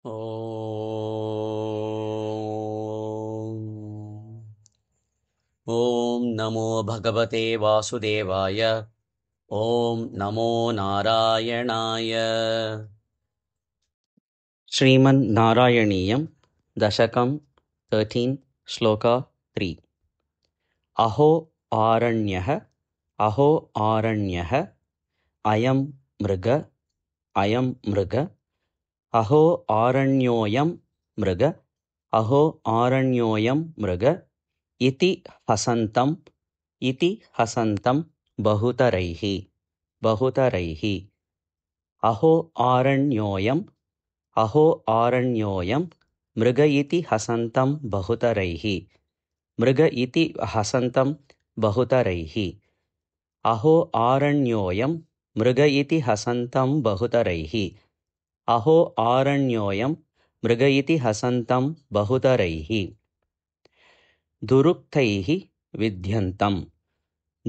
ॐ नमो भगवते वासुदेवाय। ॐ नमो नारायणाय। श्रीमन्नारायणीयं दशकं 13 श्लोका 3। अहो आरण्यः अहो आरण्यः अयं मृग अहो आरण्योऽयं मृग अहो आरण्योऽयं मृग इति हसन्तं बहुतरैः अहो आरण्योऽयं मृग इति हसन्तं बहुतरैः मृग इति हसन्तं बहुतरैः अहो आरण्योऽयं मृग इति हसन्तं बहुतरैः अहो आरण्योऽयं मृग इति हसन्तं बहुतरैः दुरुक्तैः विध्यन्तं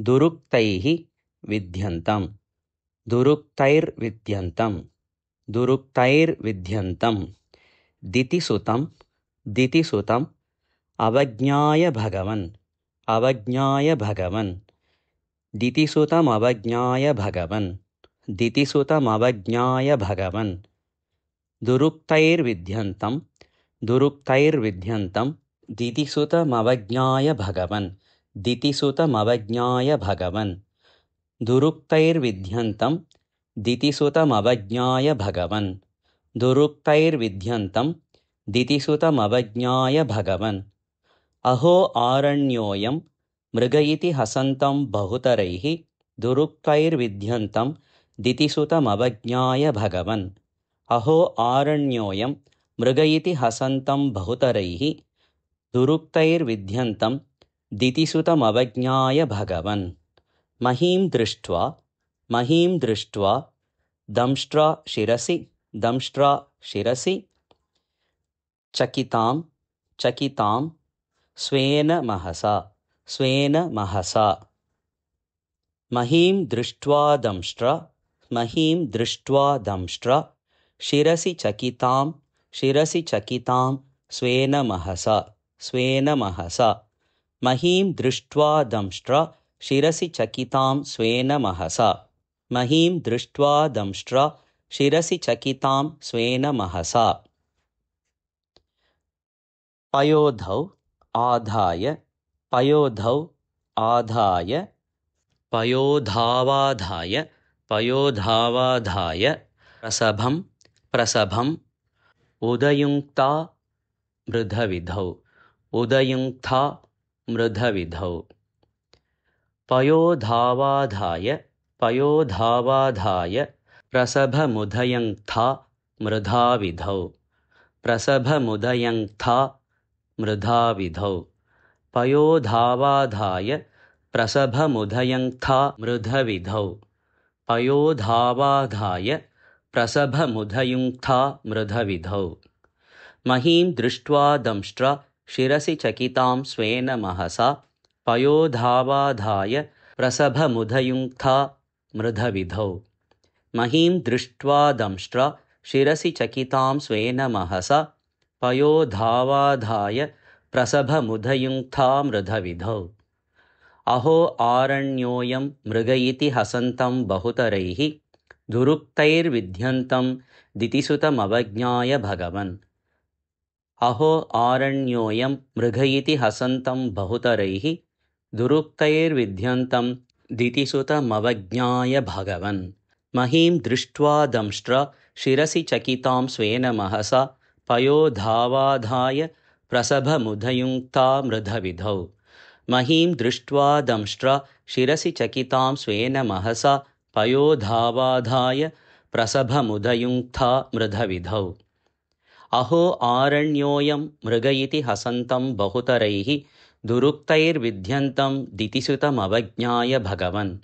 दुरुक्तैर्विध्यन्तं दितिसुतं अवज्ञाय भगवन् दितिसुतमवज्ञाय भगवन् दुरुक्तैर्विध्यन्तं दितिसुतमवज्ञाय भगवन् दुरुक्तैर्विध्यन्तं दितिसुतमवज्ञाय भगवन् अहो आरण्योऽयं मृग इति हसन्तं बहुतरैः दुरुक्तैर्विध्यन्तं दितिसुतमवज्ञाय भगवन् अहो आरण्योऽयं मृग इति हसन्तं बहुतरैः दुरुक्तैर्विध्यन्तं दितिसुतमवज्ञाय भगवन् महीं दृष्ट्वा दंष्ट्रा शिरसि चकितां स्वेन महसा महीं दृष्ट्वा दंष्ट्रा शिरसि चकितां स्वेन महसा महीं दृष्ट्वा दंष्ट्रा शिरसि चकितां स्वेन महसा पयोधौ पयोधावाधाय प्रसभम् उदयुङ्क्ता मृधविधौ पयोधावाधाय प्रसभमुदयङ्क्ता मृधाविधौ पयोधावाधाय प्रसभमुदयङ्क्ता मृधविधौ महीं दृष्ट्वा दंष्ट्रा शिरसि चकितां स्वेन महसा पयोधावाधाय प्रसभमुदयुङ्क्ता मृधविधौ महीं दृष्ट्वा दंष्ट्रा शिरसि चकितां स्वेन महसा पयोधावाधाय प्रसभमुदयुङ्क्ता मृधविधौ अहो आरण्योऽयं मृग इति हसन्तं बहुतरैः दुरुक्तैर्विध्यन्तं दितिसुतमवज्ञाय भगवन् अहो आरण्योऽयं मृग इति हसन्तं बहुतरैः दुरुक्तैर्विध्यन्तं दितिसुतमवज्ञाय भगवन् महीं दृष्ट्वा दंष्ट्रा शिरसि चकितां स्वेन महसा पयोधावाधाय प्रसभमुदयुङ्क्ता मृधविधौ महीं दृष्ट्वा दंष्ट्रा शिरसि चकितां स्वेन महसा पयोधावाधाय प्रसभमुदयुङ्क्ता मृधविधौ अहो आरण्योऽयं मृग इति हसन्तं बहुतरैः दुरुक्तैर्विध्यन्तं दितिसुतमवज्ञाय भगवन्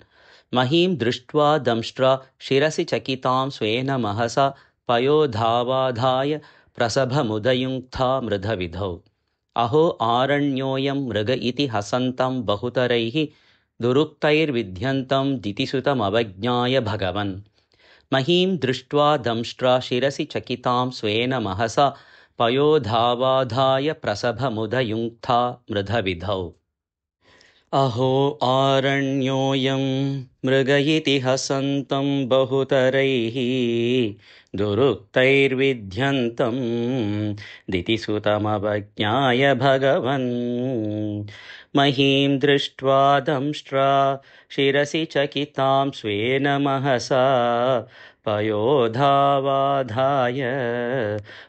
महीं दृष्ट्वा दंष्ट्रा शिरसि चकितां स्वेन महसा पयोधावाधाय प्रसभमुदयुङ्क्ता मृधविधौ अहो आरण्योऽयं मृग इति हसन्तं बहुतरैः दुरुक्तैर्विध्यन्तं दितिसुतमवज्ञाय भगवन् महीं दृष्ट्वा दंष्ट्रा शिरसि चकितां स्वेन महसा पयोधावाधाय प्रसभमुदयुङ्क्ता मृधविधौ अहो आरण्योऽयं मृग इति हसन्तं बहुतरैः दुरुक्तैर्विध्यन्तं दितिसुतमवज्ञाय भगवन् महीं दृष्ट्वा दंष्ट्रा शिरसि चकितां स्वेन महसा पयोधावाधाय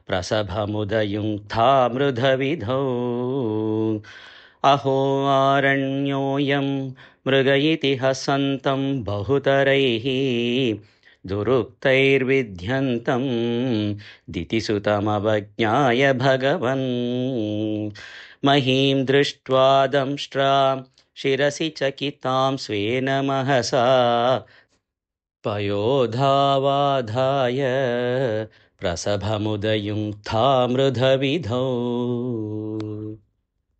प्रसभमुदयुङ्क्ता मृधविधौ अहो आरण्योऽयं मृग इति हसन्तं बहुतरैः दुरुक्तैर्विध्यन्तं दितिसुतमवज्ञाय भगवन् महीं दृष्ट्वा दंष्ट्रा शिरसि चकितां स्वेन महसा पयोधावाधाय प्रसभमुदयुङ्क्ता मृधविधौ